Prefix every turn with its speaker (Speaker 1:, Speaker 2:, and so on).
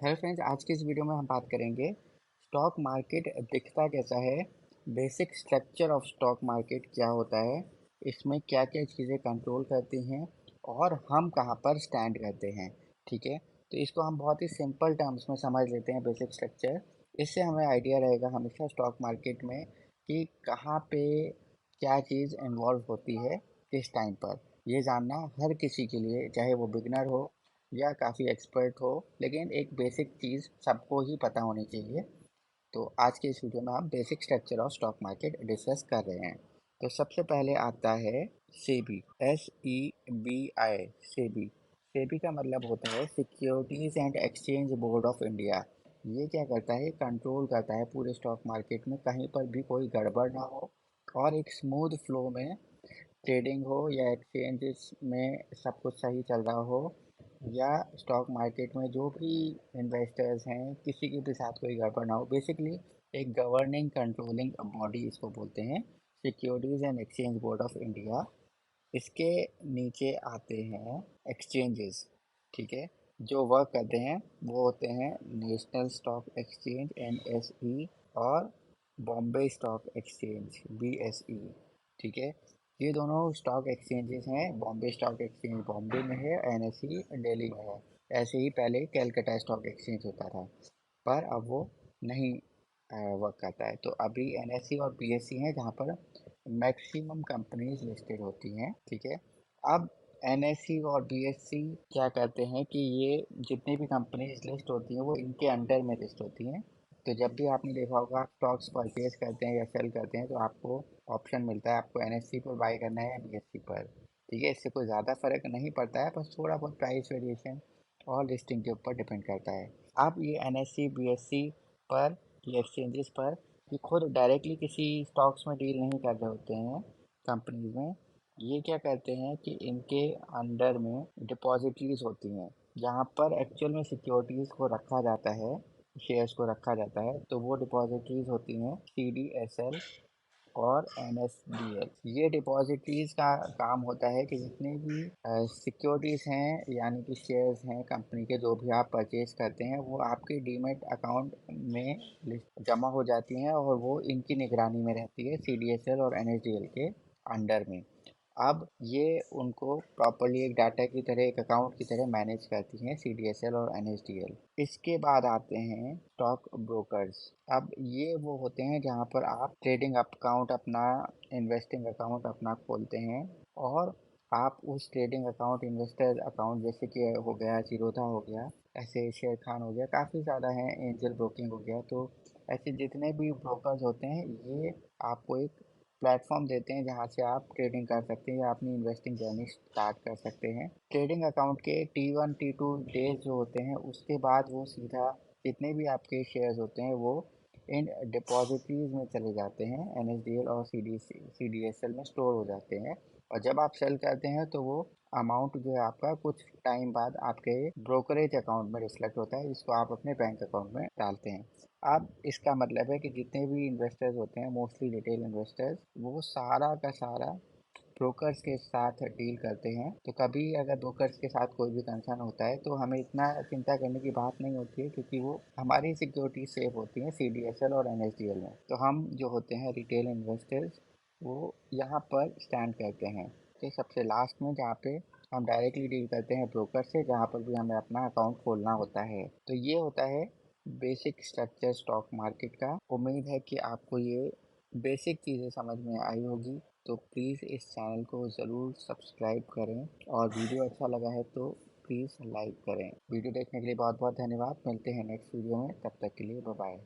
Speaker 1: Hello friends, आज की इस वीडियो में हम बात करेंगे स्टॉक मार्केट दिखता कैसा है। Basic structure of stock market क्या होता है, इसमें क्या क्या चीज़ें कंट्रोल करती हैं और हम कहाँ पर स्टैंड करते हैं। ठीक है, तो इसको हम बहुत ही सिंपल टर्म्स में समझ लेते हैं, बेसिक स्ट्रक्चर। इससे हमें आइडिया रहेगा हमेशा स्टॉक मार्केट में कि कहाँ पे क्या चीज़ इन्वॉल्व होती है, किस टाइम पर। ये जानना हर किसी के लिए, चाहे वो बिगनर हो या काफ़ी एक्सपर्ट हो, लेकिन एक बेसिक चीज़ सबको ही पता होनी चाहिए। तो आज के इस वीडियो में हम basic structure of stock market discuss कर रहे हैं। तो सबसे पहले आता है सेबी, SEBI। सेबी सेबी का मतलब होता है securities and exchange board of India. ये क्या करता है, कंट्रोल करता है पूरे स्टॉक मार्केट में कहीं पर भी कोई गड़बड़ ना हो और एक स्मूथ फ्लो में ट्रेडिंग हो, या एक्सचेंजेस में सब कुछ सही चल रहा हो, या स्टॉक मार्केट में जो भी इन्वेस्टर्स हैं किसी के भी साथ कोई गड़बड़ ना हो। बेसिकली एक गवर्निंग कंट्रोलिंग बॉडी इसको बोलते हैं, securities and exchange board of India. इसके नीचे आते हैं एक्सचेंजेस। ठीक है, जो वर्क करते हैं वो होते हैं नेशनल स्टॉक एक्सचेंज NSE और बॉम्बे स्टॉक एक्सचेंज BSE। ठीक है, ये दोनों स्टॉक एक्सचेंजेस हैं। बॉम्बे स्टॉक एक्सचेंज बॉम्बे में है, NSE दिल्ली में है। ऐसे ही पहले कैलकाटा स्टॉक एक्सचेंज होता था, पर अब वो नहीं वर्क करता है। तो अभी NSE और BSE हैं जहाँ पर मैक्सिमम कंपनीज लिस्टेड होती हैं। ठीक है, अब NSE और BSE क्या करते हैं कि ये जितनी भी कंपनीज लिस्ट होती हैं वो इनके अंडर में लिस्ट होती हैं। तो जब भी आपने देखा होगा आप स्टॉक्स परचेज करते हैं या सेल करते हैं तो आपको ऑप्शन मिलता है, आपको NSE पर बाई करना है या BSE पर। ठीक है, इससे कोई ज़्यादा फर्क नहीं पड़ता है, बस थोड़ा बहुत प्राइस वेरिएशन और लिस्टिंग के ऊपर डिपेंड करता है। अब ये NSE BSE पर, ये एक्सचेंजेस पर, ये खुद डायरेक्टली किसी स्टॉक्स में डील नहीं कर रहे होते हैं कंपनीज में। ये क्या करते हैं कि इनके अंडर में डिपॉजिटरीज होती हैं जहाँ पर एक्चुअल में सिक्योरिटीज़ को रखा जाता है, शेयर्स को रखा जाता है। तो वो डिपॉजिटरीज होती हैं CDSL और NSDL। ये डिपॉजिटरीज का काम होता है कि जितने भी सिक्योरिटीज़ हैं, यानी कि शेयर्स हैं कंपनी के, जो भी आप परचेज करते हैं वो आपके डीमेट अकाउंट में जमा हो जाती हैं और वो इनकी निगरानी में रहती है, CDSL और NSDL के अंडर में। अब ये उनको प्रॉपर्ली एक डाटा की तरह, एक अकाउंट की तरह मैनेज करती हैं, CDSL और NSDL। इसके बाद आते हैं स्टॉक ब्रोकर्स। अब ये वो होते हैं जहाँ पर आप ट्रेडिंग अकाउंट अपना, इन्वेस्टिंग अकाउंट अपना खोलते हैं और आप उस ट्रेडिंग अकाउंट, इन्वेस्टर अकाउंट, जैसे कि हो गया जीरोधा हो गया, ऐसे शेर खान हो गया, काफ़ी ज़्यादा हैं, एंजल ब्रोकिंग हो गया। तो ऐसे जितने भी ब्रोकर्स होते हैं ये आपको एक प्लेटफॉर्म देते हैं जहाँ से आप ट्रेडिंग कर सकते हैं या अपनी इन्वेस्टिंग जर्नी स्टार्ट कर सकते हैं। ट्रेडिंग अकाउंट के T1 T2 डेज जो होते हैं उसके बाद वो सीधा जितने भी आपके शेयर्स होते हैं वो इन डिपॉजिटरीज में चले जाते हैं, NSDL और CDSL में स्टोर हो जाते हैं। और जब आप सेल करते हैं तो वो अमाउंट जो है आपका कुछ टाइम बाद आपके ब्रोकरेज अकाउंट में रिफ्लेक्ट होता है, जिसको आप अपने बैंक अकाउंट में डालते हैं। अब इसका मतलब है कि जितने भी इन्वेस्टर्स होते हैं, मोस्टली रिटेल इन्वेस्टर्स, वो सारा का सारा ब्रोकर्स के साथ डील करते हैं। तो कभी अगर ब्रोकर्स के साथ कोई भी कंसर्न होता है तो हमें इतना चिंता करने की बात नहीं होती है, क्योंकि वो हमारी सिक्योरिटी सेफ होती है CDSL और NSDL में। तो हम जो होते हैं रिटेल इन्वेस्टर्स, वो यहाँ पर स्टैंड करते हैं। तो सबसे लास्ट में जहाँ पे हम डायरेक्टली डील करते हैं ब्रोकर से, जहाँ पर भी हमें अपना अकाउंट खोलना होता है। तो ये होता है बेसिक स्ट्रक्चर स्टॉक मार्केट का। उम्मीद है कि आपको ये बेसिक चीज़ें समझ में आई होगी। तो प्लीज़ इस चैनल को ज़रूर सब्सक्राइब करें और वीडियो अच्छा लगा है तो प्लीज़ लाइक करें। वीडियो देखने के लिए बहुत बहुत धन्यवाद। मिलते हैं नेक्स्ट वीडियो में, तब तक के लिए बाय बाय।